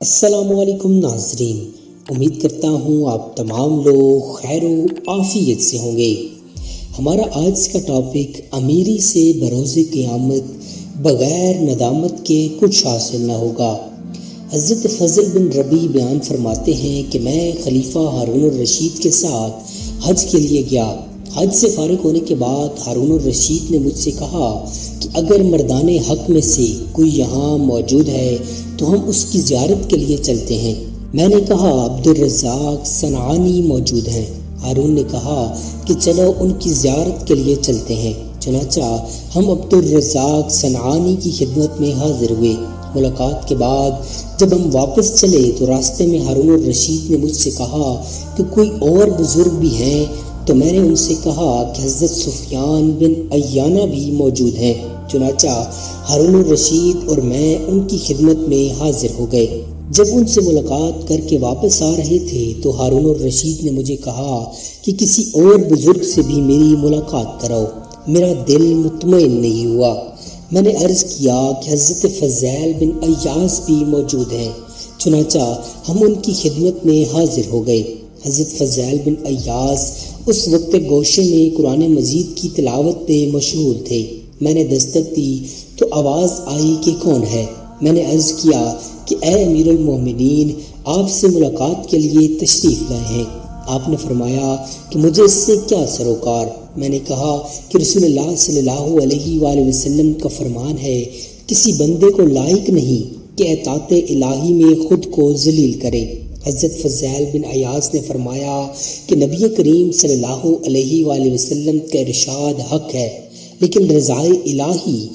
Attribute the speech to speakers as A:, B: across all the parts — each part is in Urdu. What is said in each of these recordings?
A: السلام علیکم ناظرین، امید کرتا ہوں آپ تمام لوگ خیر و عافیت سے ہوں گے۔ ہمارا آج کا ٹاپک امیری سے بروز قیامت بغیر ندامت کے کچھ حاصل نہ ہوگا۔ حضرت فضل بن ربیع بیان فرماتے ہیں کہ میں خلیفہ ہارون الرشید کے ساتھ حج کے لیے گیا۔ حج سے فارغ ہونے کے بعد ہارون الرشید نے مجھ سے کہا کہ اگر مردان حق میں سے کوئی یہاں موجود ہے تو ہم اس کی زیارت کے لیے چلتے ہیں۔ میں نے کہا عبد الرزاق صنعانی موجود ہیں۔ ہارون نے کہا کہ چلو ان کی زیارت کے لیے چلتے ہیں۔ چنانچہ ہم عبد الرزاق صنعانی کی خدمت میں حاضر ہوئے۔ ملاقات کے بعد جب ہم واپس چلے تو راستے میں ہارون الرشید نے مجھ سے کہا کہ کوئی اور بزرگ بھی ہیں، تو میں نے ان سے کہا کہ حضرت سفیان بن عیانہ بھی موجود ہیں۔ چنانچہ ہارون الرشید اور میں ان کی خدمت میں حاضر ہو گئے۔ جب ان سے ملاقات کر کے واپس آ رہے تھے تو ہارون الرشید نے مجھے کہا کہ کسی اور بزرگ سے بھی میری ملاقات کراؤ۔ میرا دل مطمئن نہیں ہوا۔ میں نے عرض کیا کہ حضرت فضیل بن ایاس بھی موجود ہیں۔ چنانچہ ہم ان کی خدمت میں حاضر ہو گئے۔ حضرت فضیل بن ایاس اس وقت گوشے میں قرآن مجید کی تلاوت پہ مشغول تھے۔ میں نے دستک دی تو آواز آئی کہ کون ہے؟ میں نے عرض کیا کہ اے امیر المومنین، آپ سے ملاقات کے لیے تشریف لائے ہیں۔ آپ نے فرمایا کہ مجھے اس سے کیا سروکار؟ میں نے کہا کہ رسول اللہ صلی اللہ علیہ وآلہ وسلم کا فرمان ہے، کسی بندے کو لائق نہیں کہ اطاعت الہی میں خود کو ذلیل کرے۔ حضرت فضیل بن ایاس نے فرمایا کہ نبی کریم صلی اللہ علیہ وآلہ وسلم کا ارشاد حق ہے، لیکن رضائے الہی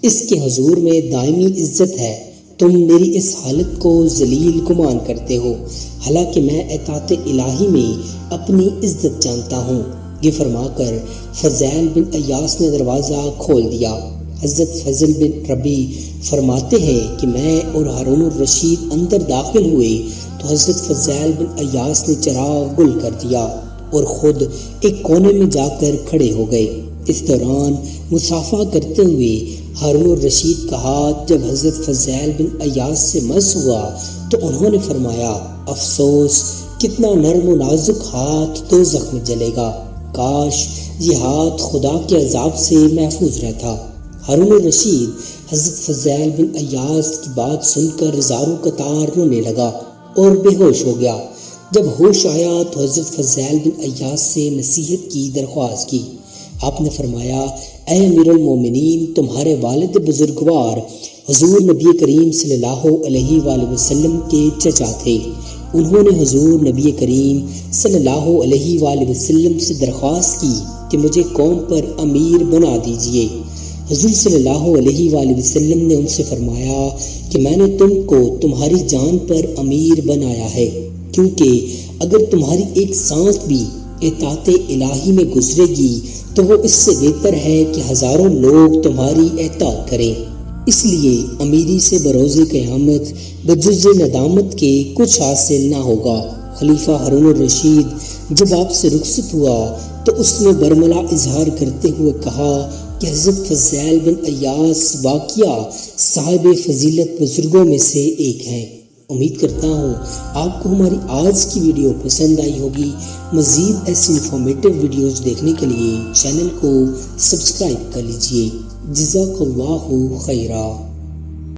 A: اس کے حضور میں دائمی عزت ہے۔ تم میری اس حالت کو ذلیل گمان کرتے ہو، حالانکہ میں اطاعت الہی میں اپنی عزت جانتا ہوں۔ یہ فرما کر فضیل بن ایاس نے دروازہ کھول دیا۔ حضرت فضل بن ربیع فرماتے ہیں کہ میں اور ہارون الرشید اندر داخل ہوئے تو حضرت فضیل بن ایاس نے چراغ گل کر دیا اور خود ایک کونے میں جا کر کھڑے ہو گئے۔ اس دوران مصافحہ کرتے ہوئے ہارون الرشید کا ہاتھ جب حضرت فضیل بن ایاس سے مس ہوا تو انہوں نے فرمایا، افسوس، کتنا نرم و نازک ہاتھ دوزخ میں جلے گا، کاش یہ ہاتھ خدا کے عذاب سے محفوظ رہتا۔ ہارون الرشید حضرت فضیل بن ایاس کی بات سن کر زاروں قطار رونے لگا اور بے ہوش ہو گیا۔ جب ہوش آیا تو حضرت فضیل بن ایاس سے نصیحت کی درخواست کی۔ آپ نے فرمایا، اے امیر المومنین، تمہارے والد بزرگوار حضور نبی کریم صلی اللہ علیہ وآلہ وسلم کے چچا تھے۔ انہوں نے حضور نبی کریم صلی اللہ علیہ وآلہ وسلم سے درخواست کی کہ مجھے قوم پر امیر بنا دیجئے۔ حضور صلی اللہ علیہ وآلہ وسلم نے ان سے فرمایا کہ میں نے تم کو تمہاری جان پر امیر بنایا ہے، کیونکہ اگر تمہاری ایک سانس بھی اطاعت الہی میں گزرے گی تو وہ اس سے بہتر ہے کہ ہزاروں لوگ تمہاری اطاعت کریں۔ اس لیے امیری سے بروز قیامت بجز ندامت کے کچھ حاصل نہ ہوگا۔ خلیفہ ہارون الرشید جب آپ سے رخصت ہوا تو اس نے برملا اظہار کرتے ہوئے کہا کہ حضرت فضیل بن ایاس واقعہ صاحب فضیلت بزرگوں میں سے ایک ہیں۔ امید کرتا ہوں آپ کو ہماری آج کی ویڈیو پسند آئی ہوگی۔ مزید ایسی انفارمیٹیو ویڈیوز دیکھنے کے لیے چینل کو سبسکرائب کر لیجیے۔ جزاک اللہ خیرہ۔